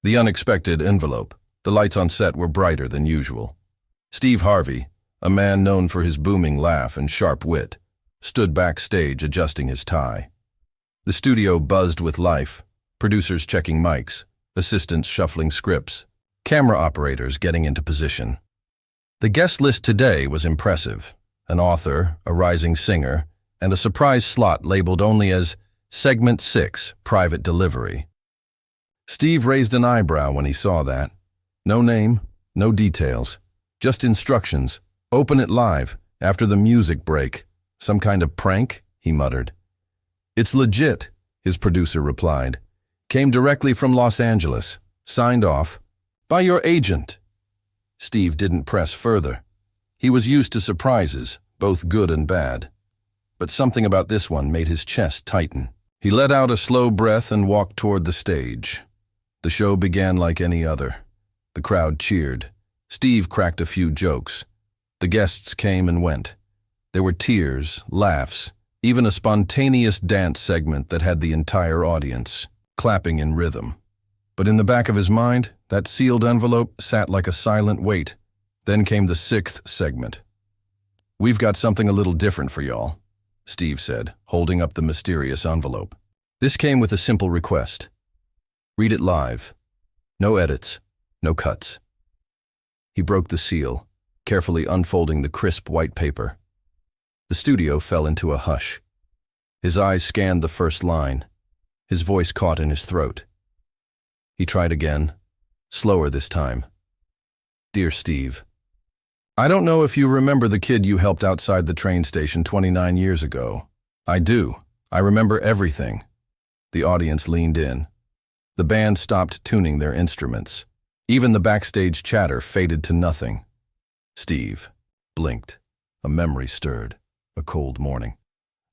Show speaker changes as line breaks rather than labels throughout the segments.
The unexpected envelope. The lights on set were brighter than usual. Steve Harvey, a man known for his booming laugh and sharp wit, stood backstage adjusting his tie. The studio buzzed with life, producers checking mics, assistants shuffling scripts, camera operators getting into position. The guest list today was impressive. An author, a rising singer, and a surprise slot labeled only as Segment 6, Private Delivery. Steve raised an eyebrow when he saw that. No name, no details, just instructions. Open it live, after the music break. Some kind of prank, he muttered. It's legit, his producer replied. Came directly from Los Angeles. Signed off. By your agent. Steve didn't press further. He was used to surprises, both good and bad. But something about this one made his chest tighten. He let out a slow breath and walked toward the stage. The show began like any other. The crowd cheered. Steve cracked a few jokes. The guests came and went. There were tears, laughs, even a spontaneous dance segment that had the entire audience clapping in rhythm. But in the back of his mind, that sealed envelope sat like a silent weight. Then came the 6th segment. We've got something a little different for y'all, Steve said, holding up the mysterious envelope. This came with a simple request. Read it live. No edits, no cuts. He broke the seal, carefully unfolding the crisp white paper. The studio fell into a hush. His eyes scanned the first line. His voice caught in his throat. He tried again, slower this time. Dear Steve, I don't know if you remember the kid you helped outside the train station 29 years ago. I do. I remember everything. The audience leaned in. The band stopped tuning their instruments. Even the backstage chatter faded to nothing. Steve blinked. A memory stirred. A cold morning.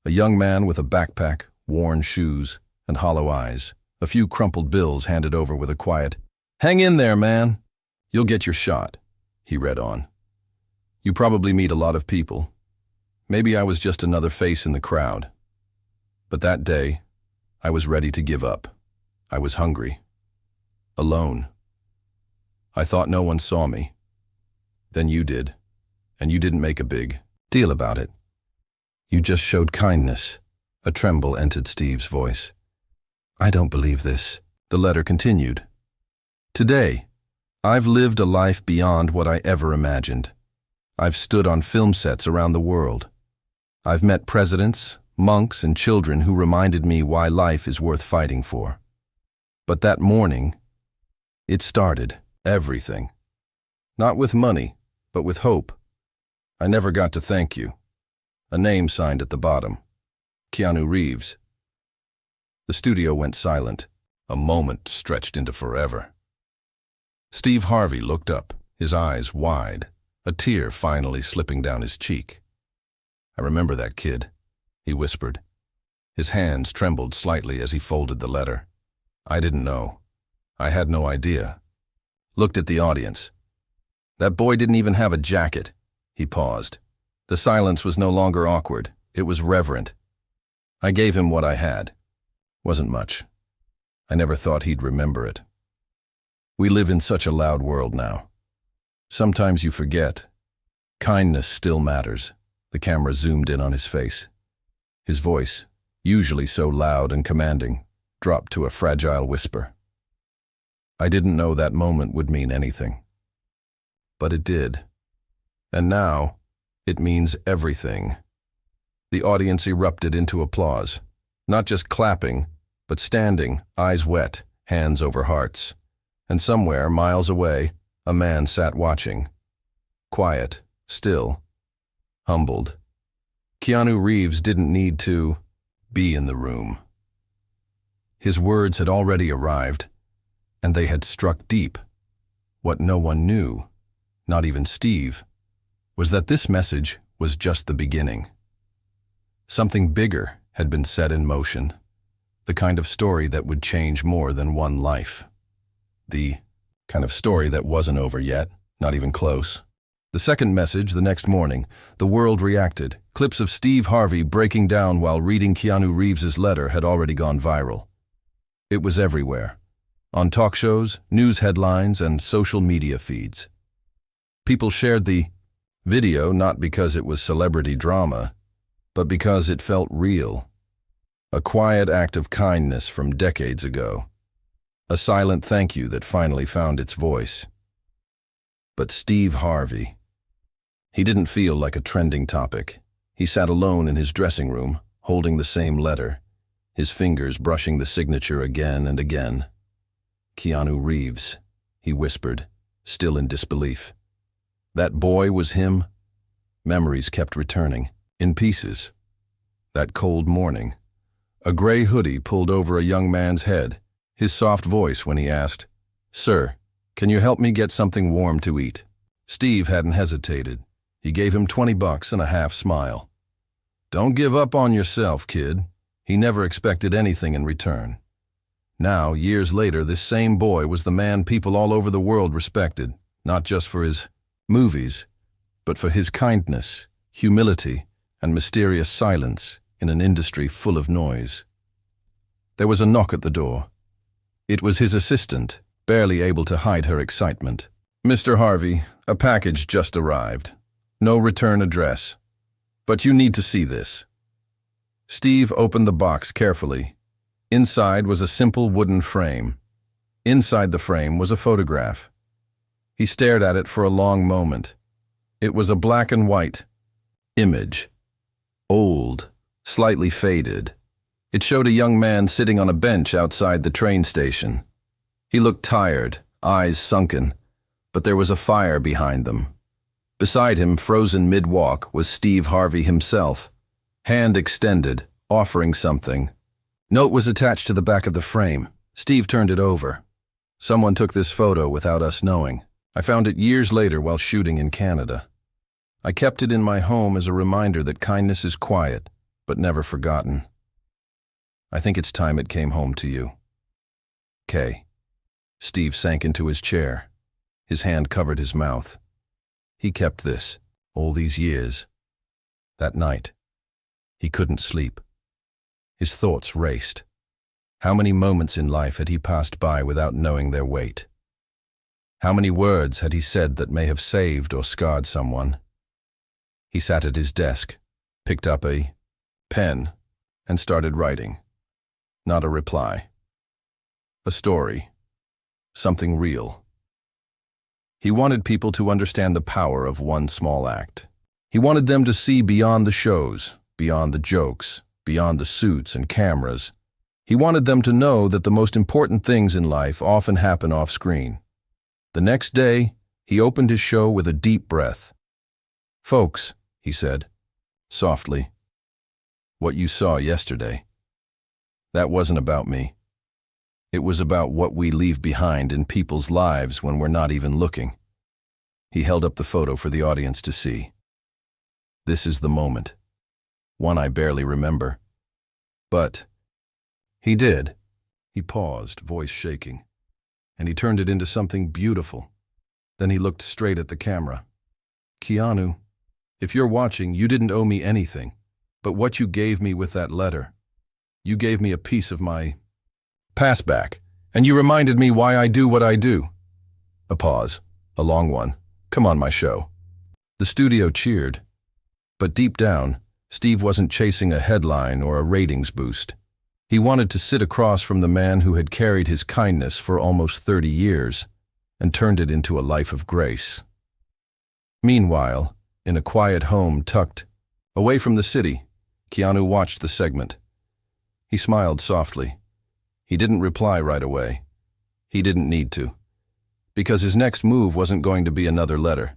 A young man with a backpack, worn shoes, and hollow eyes. A few crumpled bills handed over with a quiet, "Hang in there, man. You'll get your shot," he read on. You probably meet a lot of people. Maybe I was just another face in the crowd. But that day, I was ready to give up. I was hungry. Alone. I thought no one saw me. Then you did. And you didn't make a big deal about it. You just showed kindness. A tremble entered Steve's voice. I don't believe this. The letter continued. Today, I've lived a life beyond what I ever imagined. I've stood on film sets around the world. I've met presidents, monks, and children who reminded me why life is worth fighting for. But that morning, it started everything. Not with money, but with hope. I never got to thank you. A name signed at the bottom. Keanu Reeves. The studio went silent. A moment stretched into forever. Steve Harvey looked up, his eyes wide, a tear finally slipping down his cheek. I remember that kid, he whispered. His hands trembled slightly as he folded the letter. I didn't know. I had no idea. Looked at the audience. That boy didn't even have a jacket. He paused. The silence was no longer awkward. It was reverent. I gave him what I had. Wasn't much. I never thought he'd remember it. We live in such a loud world now. Sometimes you forget. Kindness still matters. The camera zoomed in on his face. His voice, usually so loud and commanding, dropped to a fragile whisper. I didn't know that moment would mean anything. But it did. And now, it means everything. The audience erupted into applause. Not just clapping, but standing, eyes wet, hands over hearts. And somewhere, miles away, a man sat watching. Quiet, still, humbled. Keanu Reeves didn't need to be in the room. His words had already arrived, and they had struck deep. What no one knew, not even Steve, was that this message was just the beginning. Something bigger had been set in motion, the kind of story that would change more than one life. The kind of story that wasn't over yet, not even close. The second message, the next morning, the world reacted. Clips of Steve Harvey breaking down while reading Keanu Reeves's letter had already gone viral. It was everywhere. on talk shows, news headlines, and social media feeds. People shared the video not because it was celebrity drama, but because it felt real. A quiet act of kindness from decades ago. A silent thank you that finally found its voice. But Steve Harvey. He didn't feel like a trending topic. He sat alone in his dressing room, holding the same letter, his fingers brushing the signature again and again. Keanu Reeves, he whispered, still in disbelief. That boy was him? Memories kept returning, in pieces. That cold morning. A gray hoodie pulled over a young man's head, his soft voice when he asked, "Sir, can you help me get something warm to eat?" Steve hadn't hesitated. He gave him $20 and a half smile. Don't give up on yourself, kid. He never expected anything in return. Now, years later, this same boy was the man people all over the world respected, not just for his movies, but for his kindness, humility, and mysterious silence in an industry full of noise. There was a knock at the door. It was his assistant, barely able to hide her excitement. "Mr. Harvey, a package just arrived. No return address. But you need to see this." Steve opened the box carefully. Inside was a simple wooden frame. Inside the frame was a photograph. He stared at it for a long moment. It was a black and white image. Old, slightly faded. It showed a young man sitting on a bench outside the train station. He looked tired, eyes sunken, but there was a fire behind them. Beside him, frozen mid-walk, was Steve Harvey himself, hand extended, offering something. Note was attached to the back of the frame. Steve turned it over. "Someone took this photo without us knowing. I found it years later while shooting in Canada. I kept it in my home as a reminder that kindness is quiet, but never forgotten. I think it's time it came home to you. K." Steve sank into his chair. His hand covered his mouth. He kept this, all these years. That night, he couldn't sleep. His thoughts raced. How many moments in life had he passed by without knowing their weight? How many words had he said that may have saved or scarred someone? He sat at his desk, picked up a pen, and started writing. Not a reply. A story. Something real. He wanted people to understand the power of one small act. He wanted them to see beyond the shows, beyond the jokes, beyond the suits and cameras. He wanted them to know that the most important things in life often happen off-screen. The next day, he opened his show with a deep breath. "Folks," he said, softly, "what you saw yesterday, that wasn't about me. It was about what we leave behind in people's lives when we're not even looking." He held up the photo for the audience to see. "This is the moment. One I barely remember. But he did." He paused, voice shaking, and he turned it into something beautiful. Then he looked straight at the camera. "Keanu, if you're watching, you didn't owe me anything, but what you gave me with that letter, you gave me a piece of my pass back, and you reminded me why I do what I do." A pause, a long one. "Come on my show." The studio cheered. But deep down, Steve wasn't chasing a headline or a ratings boost. He wanted to sit across from the man who had carried his kindness for almost 30 years and turned it into a life of grace. Meanwhile, in a quiet home tucked away from the city, Keanu watched the segment. He smiled softly. He didn't reply right away. He didn't need to. Because his next move wasn't going to be another letter.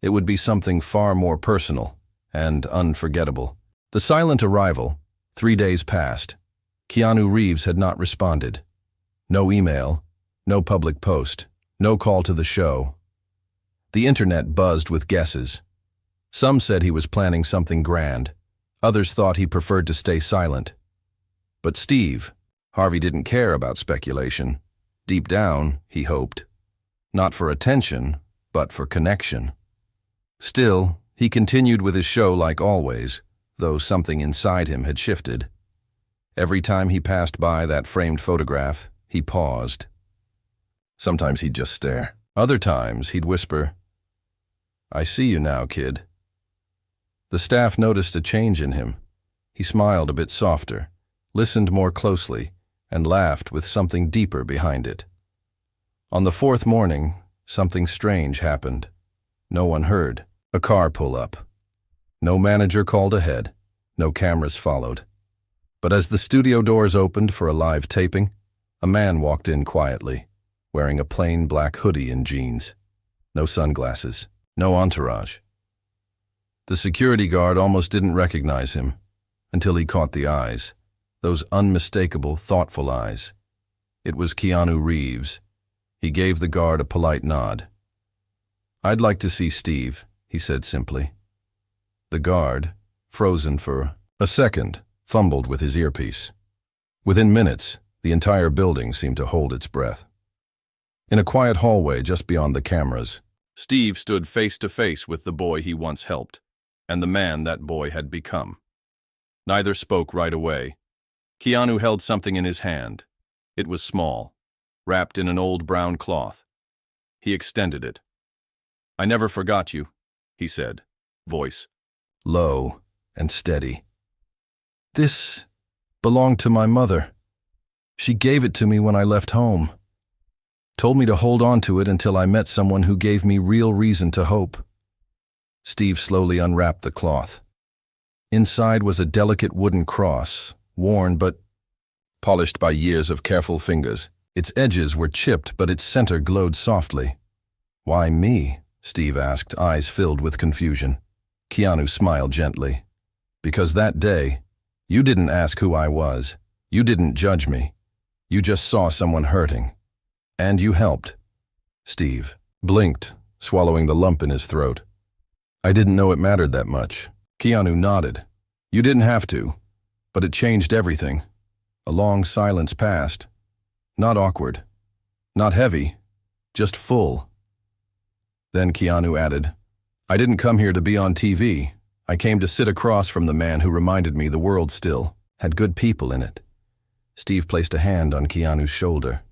It would be something far more personal and unforgettable. The silent arrival. 3 days passed. Keanu Reeves had not responded. No email, no public post, no call to the show. The internet buzzed with guesses. Some said he was planning something grand. Others thought he preferred to stay silent. But Steve Harvey didn't care about speculation. Deep down, he hoped. Not for attention, but for connection. Still, he continued with his show like always, though something inside him had shifted. Every time he passed by that framed photograph, he paused. Sometimes he'd just stare. Other times, he'd whisper, "I see you now, kid." The staff noticed a change in him. He smiled a bit softer, listened more closely, and laughed with something deeper behind it. On the fourth morning, something strange happened. No one heard a car pull up. No manager called ahead. No cameras followed. But as the studio doors opened for a live taping, a man walked in quietly, wearing a plain black hoodie and jeans. No sunglasses, no entourage. The security guard almost didn't recognize him until he caught the eyes, those unmistakable, thoughtful eyes. It was Keanu Reeves. He gave the guard a polite nod. "I'd like to see Steve," he said simply. The guard, frozen for a second, fumbled with his earpiece. Within minutes, the entire building seemed to hold its breath. In a quiet hallway just beyond the cameras, Steve stood face to face with the boy he once helped, and the man that boy had become. Neither spoke right away. Keanu held something in his hand. It was small, wrapped in an old brown cloth. He extended it. "I never forgot you," he said, voice low and steady. "This belonged to my mother. She gave it to me when I left home. Told me to hold on to it until I met someone who gave me real reason to hope." Steve slowly unwrapped the cloth. Inside was a delicate wooden cross, worn but polished by years of careful fingers. Its edges were chipped, but its center glowed softly. "Why me?" Steve asked, eyes filled with confusion. Keanu smiled gently. "Because that day, you didn't ask who I was. You didn't judge me. You just saw someone hurting. And you helped." Steve blinked, swallowing the lump in his throat. "I didn't know it mattered that much." Keanu nodded. "You didn't have to, but it changed everything." A long silence passed. Not awkward, not heavy, just full. Then Keanu added, "I didn't come here to be on TV. I came to sit across from the man who reminded me the world still had good people in it." Steve placed a hand on Keanu's shoulder.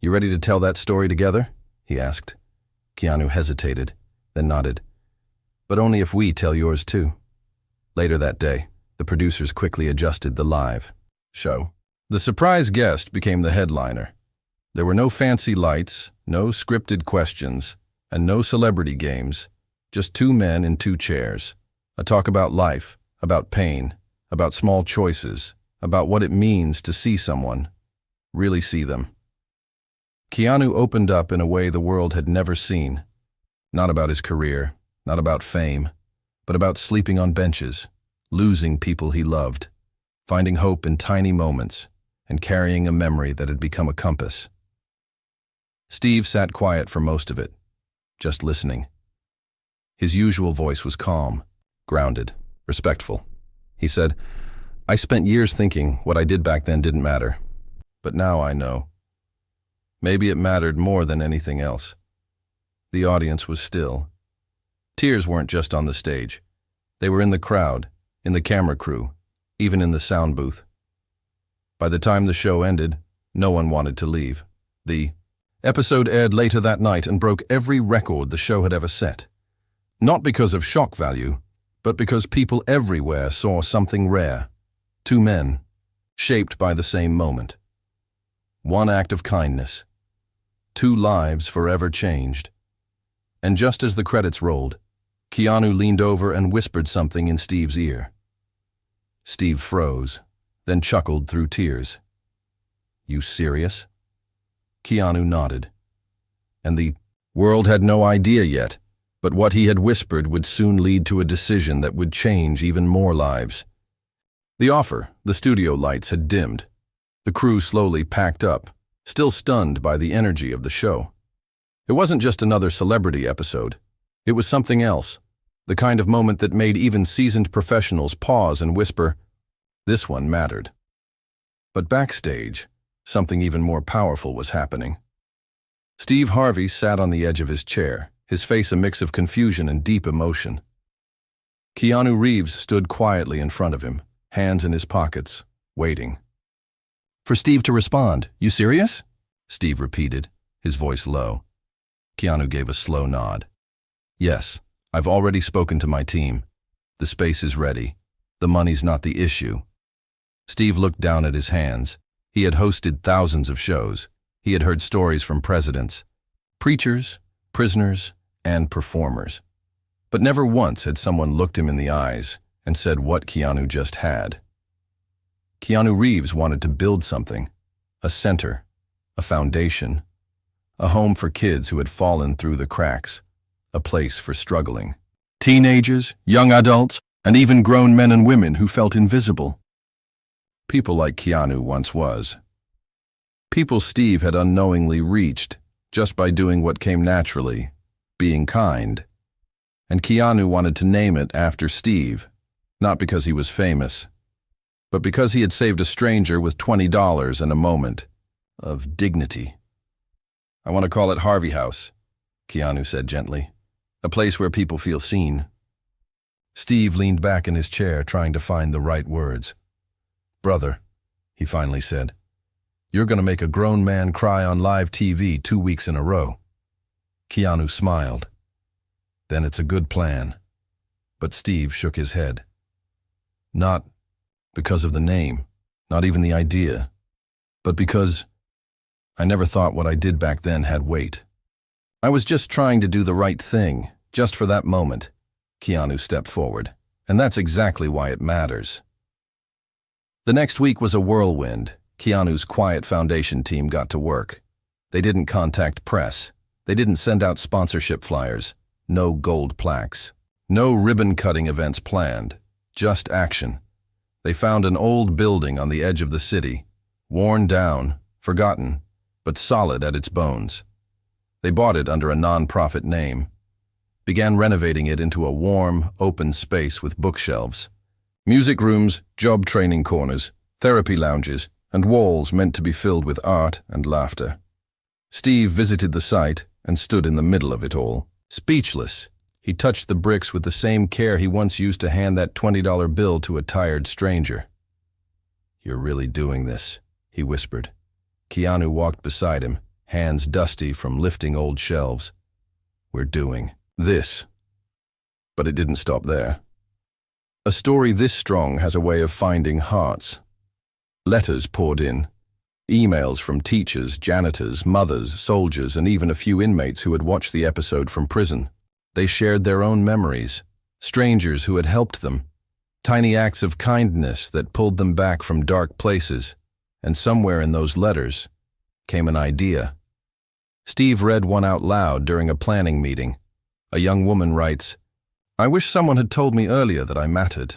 "You ready to tell that story together?" he asked. Keanu hesitated, then nodded. "But only if we tell yours too." Later that day, the producers quickly adjusted the live show. The surprise guest became the headliner. There were no fancy lights, no scripted questions, and no celebrity games. Just two men in two chairs. A talk about life, about pain, about small choices, about what it means to see someone, really see them. Keanu opened up in a way the world had never seen. Not about his career, not about fame, but about sleeping on benches, losing people he loved, finding hope in tiny moments, and carrying a memory that had become a compass. Steve sat quiet for most of it, just listening. His usual voice was calm, grounded, respectful. He said, "I spent years thinking what I did back then didn't matter, but now I know. Maybe it mattered more than anything else." The audience was still. Tears weren't just on the stage. They were in the crowd, in the camera crew, even in the sound booth. By the time the show ended, no one wanted to leave. The episode aired later that night and broke every record the show had ever set. Not because of shock value, but because people everywhere saw something rare. Two men, shaped by the same moment. One act of kindness. Two lives forever changed. And just as the credits rolled, Keanu leaned over and whispered something in Steve's ear. Steve froze, then chuckled through tears. "You serious?" Keanu nodded. And the world had no idea yet, but what he had whispered would soon lead to a decision that would change even more lives. The offer, the studio lights had dimmed. The crew slowly packed up, still stunned by the energy of the show. It wasn't just another celebrity episode. It was something else, the kind of moment that made even seasoned professionals pause and whisper, "This one mattered." But backstage, something even more powerful was happening. Steve Harvey sat on the edge of his chair, his face a mix of confusion and deep emotion. Keanu Reeves stood quietly in front of him, hands in his pockets, waiting. For Steve to respond. "You serious?" Steve repeated, his voice low. Keanu gave a slow nod. Yes, I've already spoken to my team. The space is ready. The money's not the issue. Steve looked down at his hands. He had hosted thousands of shows. He had heard stories from presidents, preachers, prisoners, and performers. But never once had someone looked him in the eyes and said what Keanu just had. Keanu Reeves wanted to build something, a center, a foundation, a home for kids who had fallen through the cracks, a place for struggling. Teenagers, young adults, and even grown men and women who felt invisible. People like Keanu once was. People Steve had unknowingly reached just by doing what came naturally, being kind. And Keanu wanted to name it after Steve, not because he was famous, but because he had saved a stranger with $20 and a moment of dignity. I want to call it Harvey House, Keanu said gently, a place where people feel seen. Steve leaned back in his chair, trying to find the right words. Brother, he finally said, you're going to make a grown man cry on live TV 2 weeks in a row. Keanu smiled. Then it's a good plan. But Steve shook his head. Not because of the name, not even the idea, but because I never thought what I did back then had weight. I was just trying to do the right thing, just for that moment. Keanu stepped forward, and that's exactly why it matters. The next week was a whirlwind. Keanu's quiet foundation team got to work. They didn't contact press. They didn't send out sponsorship flyers. No gold plaques. No ribbon-cutting events planned. Just action. They found an old building on the edge of the city, worn down, forgotten, but solid at its bones. They bought it under a non-profit name, began renovating it into a warm, open space with bookshelves, music rooms, job training corners, therapy lounges, and walls meant to be filled with art and laughter. Steve visited the site and stood in the middle of it all. Speechless, he touched the bricks with the same care he once used to hand that $20 bill to a tired stranger. You're really doing this, he whispered. Keanu walked beside him, hands dusty from lifting old shelves. We're doing this. But it didn't stop there. A story this strong has a way of finding hearts. Letters poured in. Emails from teachers, janitors, mothers, soldiers, and even a few inmates who had watched the episode from prison. They shared their own memories, strangers who had helped them, tiny acts of kindness that pulled them back from dark places, and somewhere in those letters came an idea. Steve read one out loud during a planning meeting. A young woman writes, I wish someone had told me earlier that I mattered.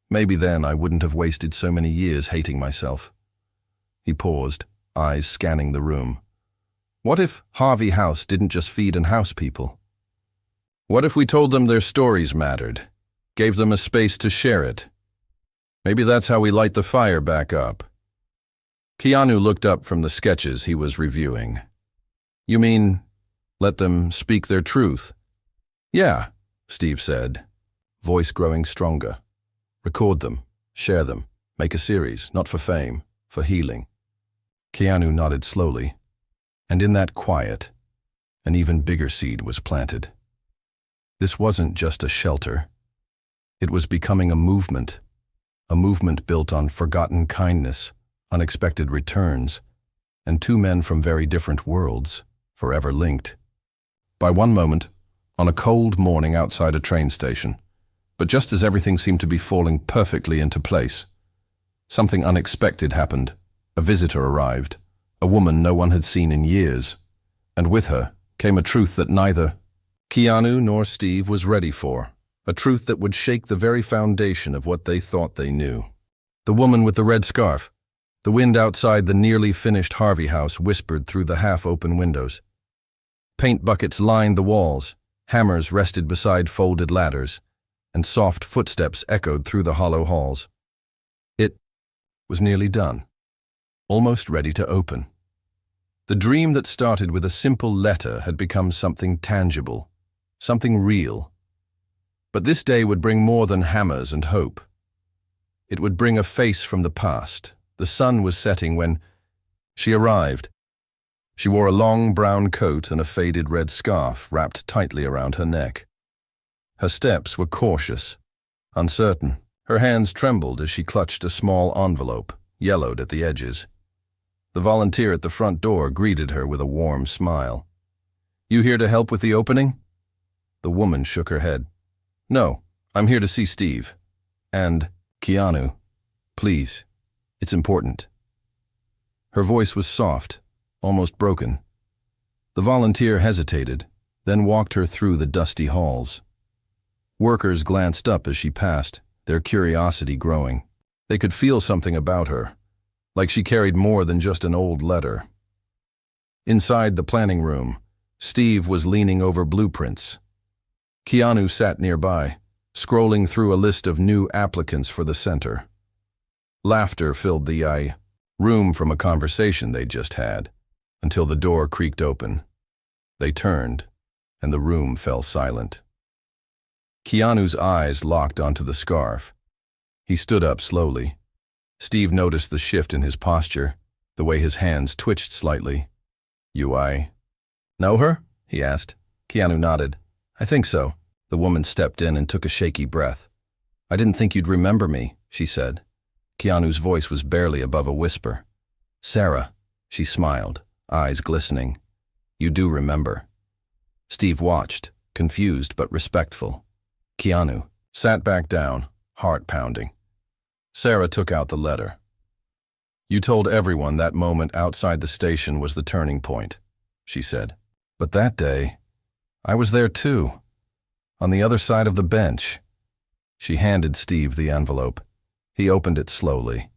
Maybe then I wouldn't have wasted so many years hating myself. He paused, eyes scanning the room. What if Harvey House didn't just feed and house people? What if we told them their stories mattered, gave them a space to share it? Maybe that's how we light the fire back up. Keanu looked up from the sketches he was reviewing. You mean, let them speak their truth? Yeah, Steve said, voice growing stronger. Record them, share them, make a series, not for fame, for healing. Keanu nodded slowly, and in that quiet, an even bigger seed was planted. This wasn't just a shelter. It was becoming a movement built on forgotten kindness, unexpected returns, and two men from very different worlds, forever linked. By one moment, on a cold morning outside a train station, but just as everything seemed to be falling perfectly into place, something unexpected happened. A visitor arrived, a woman no one had seen in years, and with her came a truth that neither Keanu nor Steve was ready for, a truth that would shake the very foundation of what they thought they knew. The woman with the red scarf. The wind outside the nearly finished Harvey House whispered through the half-open windows. Paint buckets lined the walls, hammers rested beside folded ladders, and soft footsteps echoed through the hollow halls. It was nearly done, almost ready to open. The dream that started with a simple letter had become something tangible, something real. But this day would bring more than hammers and hope. It would bring a face from the past. The sun was setting when she arrived. She wore a long brown coat and a faded red scarf wrapped tightly around her neck. Her steps were cautious, uncertain. Her hands trembled as she clutched a small envelope, yellowed at the edges. The volunteer at the front door greeted her with a warm smile. "You here to help with the opening?" The woman shook her head. "No, I'm here to see Steve. And Keanu. Please, it's important." Her voice was soft, almost broken. The volunteer hesitated, then walked her through the dusty halls. Workers glanced up as she passed, their curiosity growing. They could feel something about her, like she carried more than just an old letter. Inside the planning room, Steve was leaning over blueprints. Keanu sat nearby, scrolling through a list of new applicants for the center. Laughter filled the room from a conversation they'd just had, until the door creaked open. They turned, and the room fell silent. Keanu's eyes locked onto the scarf. He stood up slowly. Steve noticed the shift in his posture, the way his hands twitched slightly. "You know her?" he asked. Keanu nodded. "I think so." The woman stepped in and took a shaky breath. "I didn't think you'd remember me," she said. Keanu's voice was barely above a whisper. "Sarah," she smiled, eyes glistening. "You do remember." Steve watched, confused but respectful. Keanu sat back down, heart pounding. Sarah took out the letter. "You told everyone that moment outside the station was the turning point," she said. "But that day, I was there too, on the other side of the bench." She handed Steve the envelope. He opened it slowly.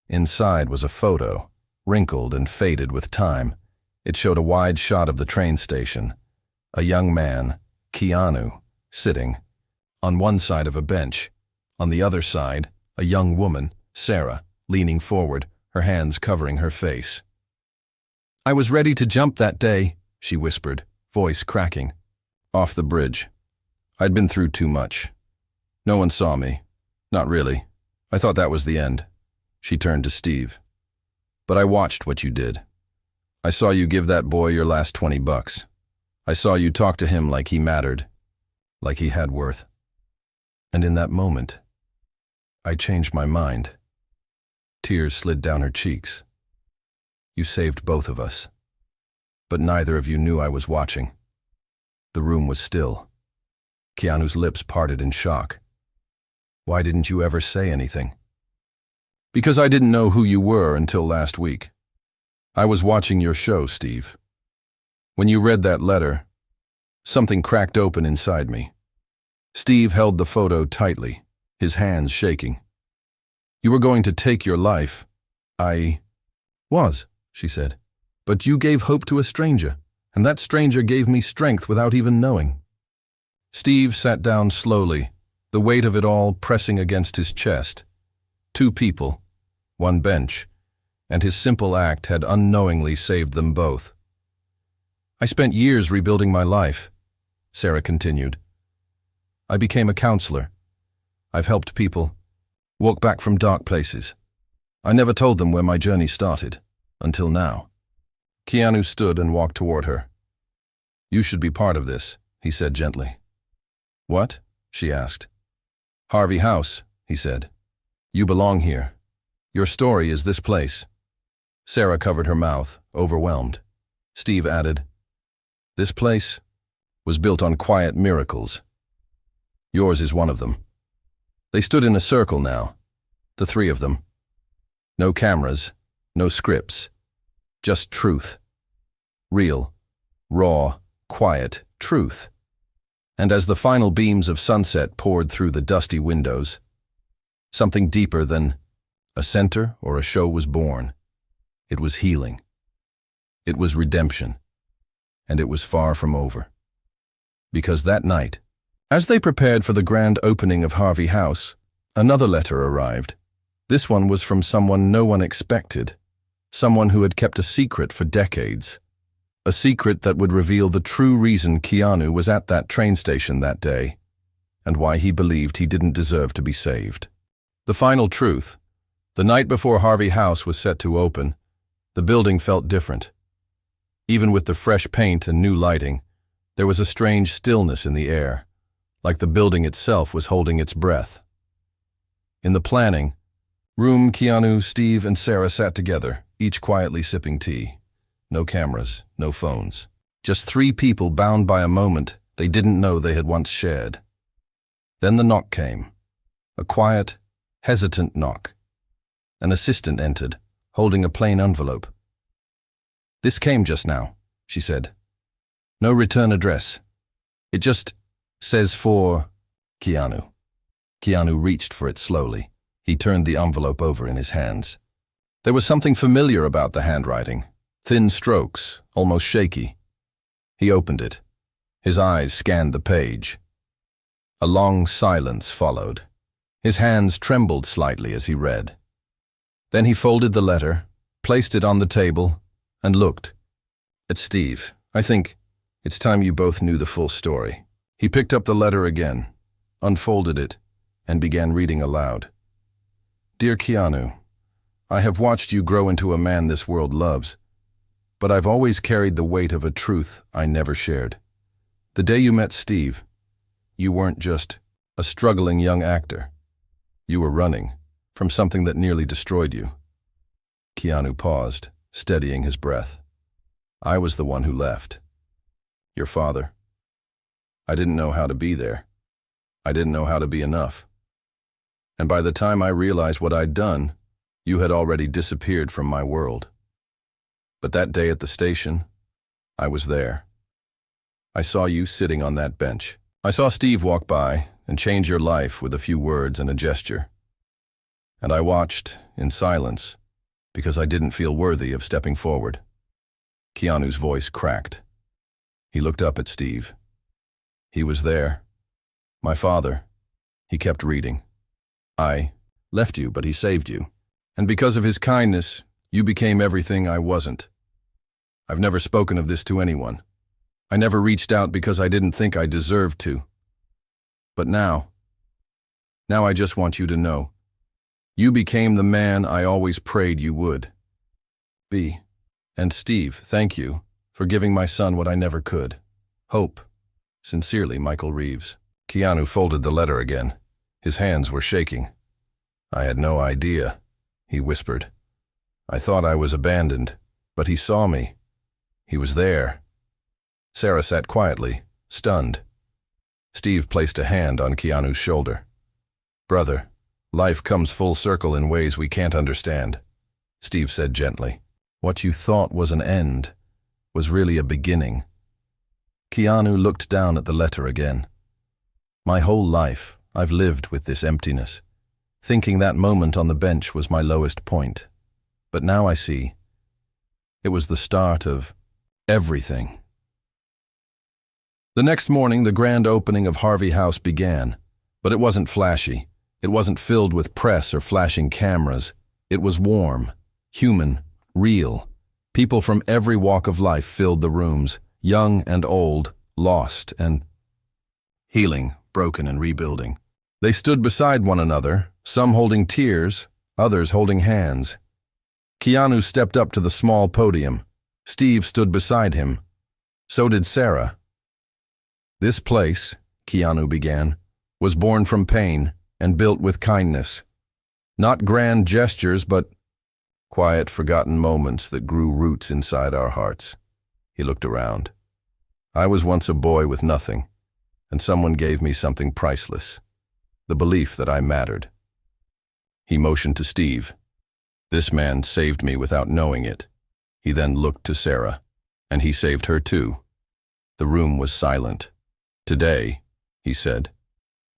Inside was a photo, wrinkled and faded with time. It showed a wide shot of the train station. A young man, Keanu, sitting on one side of a bench. On the other side, a young woman, Sarah, leaning forward, her hands covering her face. "I was ready to jump that day," she whispered, voice cracking. "Off the bridge. I'd been through too much. No one saw me. Not really. I thought that was the end." She turned to Steve. "But I watched what you did. I saw you give that boy your last $20. I saw you talk to him like he mattered, like he had worth. And in that moment, I changed my mind." Tears slid down her cheeks. "You saved both of us. But neither of you knew I was watching." The room was still. Keanu's lips parted in shock. "Why didn't you ever say anything?" "Because I didn't know who you were until last week. I was watching your show, Steve. When you read that letter, something cracked open inside me." Steve held the photo tightly, his hands shaking. "You were going to take your life." "I was," she said. "But you gave hope to a stranger, and that stranger gave me strength without even knowing." Steve sat down slowly, the weight of it all pressing against his chest. Two people, one bench, and his simple act had unknowingly saved them both. "I spent years rebuilding my life," Sarah continued. "I became a counselor. I've helped people walk back from dark places. I never told them where my journey started, until now." Keanu stood and walked toward her. "You should be part of this," he said gently. "What?" she asked. "Harvey House," he said. "You belong here. Your story is this place." Sarah covered her mouth, overwhelmed. Steve added, "This place was built on quiet miracles. Yours is one of them." They stood in a circle now, the three of them. No cameras, no scripts, just truth. Real, raw, quiet truth. And as the final beams of sunset poured through the dusty windows, something deeper than a center or a show was born. It was healing. It was redemption. And it was far from over. Because that night, as they prepared for the grand opening of Harvey House, another letter arrived. This one was from someone no one expected, someone who had kept a secret for decades. A secret that would reveal the true reason Keanu was at that train station that day, and why he believed he didn't deserve to be saved. The final truth: the night before Harvey House was set to open, the building felt different. Even with the fresh paint and new lighting, there was a strange stillness in the air, like the building itself was holding its breath. In the planning room, Keanu, Steve, and Sarah sat together, each quietly sipping tea. No cameras, no phones. Just three people bound by a moment they didn't know they had once shared. Then the knock came. A quiet, hesitant knock. An assistant entered, holding a plain envelope. "This came just now," she said. "No return address. It just says for Keanu." Keanu reached for it slowly. He turned the envelope over in his hands. There was something familiar about the handwriting. Thin strokes, almost shaky. He opened it. His eyes scanned the page. A long silence followed. His hands trembled slightly as he read. Then he folded the letter, placed it on the table, and looked at Steve. "I think it's time you both knew the full story." He picked up the letter again, unfolded it, and began reading aloud. "Dear Keanu, I have watched you grow into a man this world loves, but I've always carried the weight of a truth I never shared. The day you met Steve, you weren't just a struggling young actor. You were running from something that nearly destroyed you." Keanu paused, steadying his breath. "I was the one who left. Your father. I didn't know how to be there. I didn't know how to be enough. And by the time I realized what I'd done, you had already disappeared from my world. But that day at the station, I was there. I saw you sitting on that bench. I saw Steve walk by and change your life with a few words and a gesture. And I watched in silence because I didn't feel worthy of stepping forward." Keanu's voice cracked. He looked up at Steve. "He was there. My father." He kept reading. "I left you, but he saved you. And because of his kindness, you became everything I wasn't. I've never spoken of this to anyone. I never reached out because I didn't think I deserved to. But now I just want you to know, you became the man I always prayed you would be. And Steve, thank you for giving my son what I never could. Hope. Sincerely, Michael Reeves." Keanu folded the letter again. His hands were shaking. "I had no idea," he whispered. "I thought I was abandoned, but he saw me. He was there." Sarah sat quietly, stunned. Steve placed a hand on Keanu's shoulder. "Brother, life comes full circle in ways we can't understand," Steve said gently. "What you thought was an end was really a beginning." Keanu looked down at the letter again. "My whole life, I've lived with this emptiness, thinking that moment on the bench was my lowest point. But now I see it was the start of everything." The next morning, the grand opening of Harvey House began, but it wasn't flashy. It wasn't filled with press or flashing cameras. It was warm, human, real. People from every walk of life filled the rooms, young and old, lost and healing, broken and rebuilding. They stood beside one another, some holding tears, others holding hands. Keanu stepped up to the small podium. Steve stood beside him. So did Sarah. "This place," Keanu began, "was born from pain and built with kindness. Not grand gestures, but quiet, forgotten moments that grew roots inside our hearts." He looked around. "I was once a boy with nothing, and someone gave me something priceless, the belief that I mattered." He motioned to Steve. "This man saved me without knowing it." He then looked to Sarah, and he saved her too. The room was silent. "Today," he said,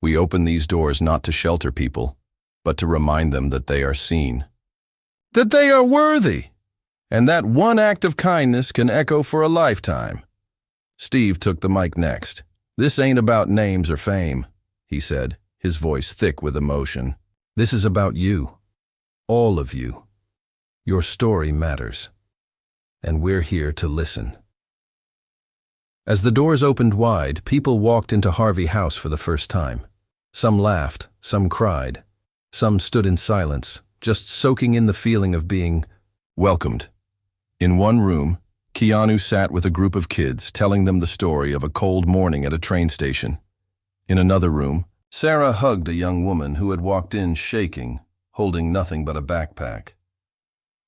"we open these doors not to shelter people, but to remind them that they are seen, that they are worthy, and that one act of kindness can echo for a lifetime." Steve took the mic next. "This ain't about names or fame," he said, his voice thick with emotion. "This is about you, all of you. Your story matters, and we're here to listen." As the doors opened wide, people walked into Harvey House for the first time. Some laughed, some cried, some stood in silence, just soaking in the feeling of being welcomed. In one room, Keanu sat with a group of kids, telling them the story of a cold morning at a train station. In another room, Sarah hugged a young woman who had walked in shaking, holding nothing but a backpack.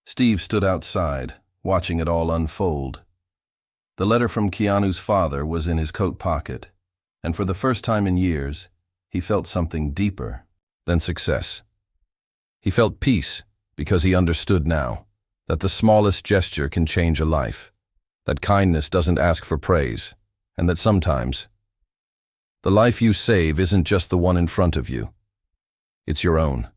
Steve stood outside, watching it all unfold. The letter from Keanu's father was in his coat pocket, and for the first time in years, he felt something deeper than success. He felt peace because he understood now that the smallest gesture can change a life, that kindness doesn't ask for praise, and that sometimes the life you save isn't just the one in front of you. It's your own.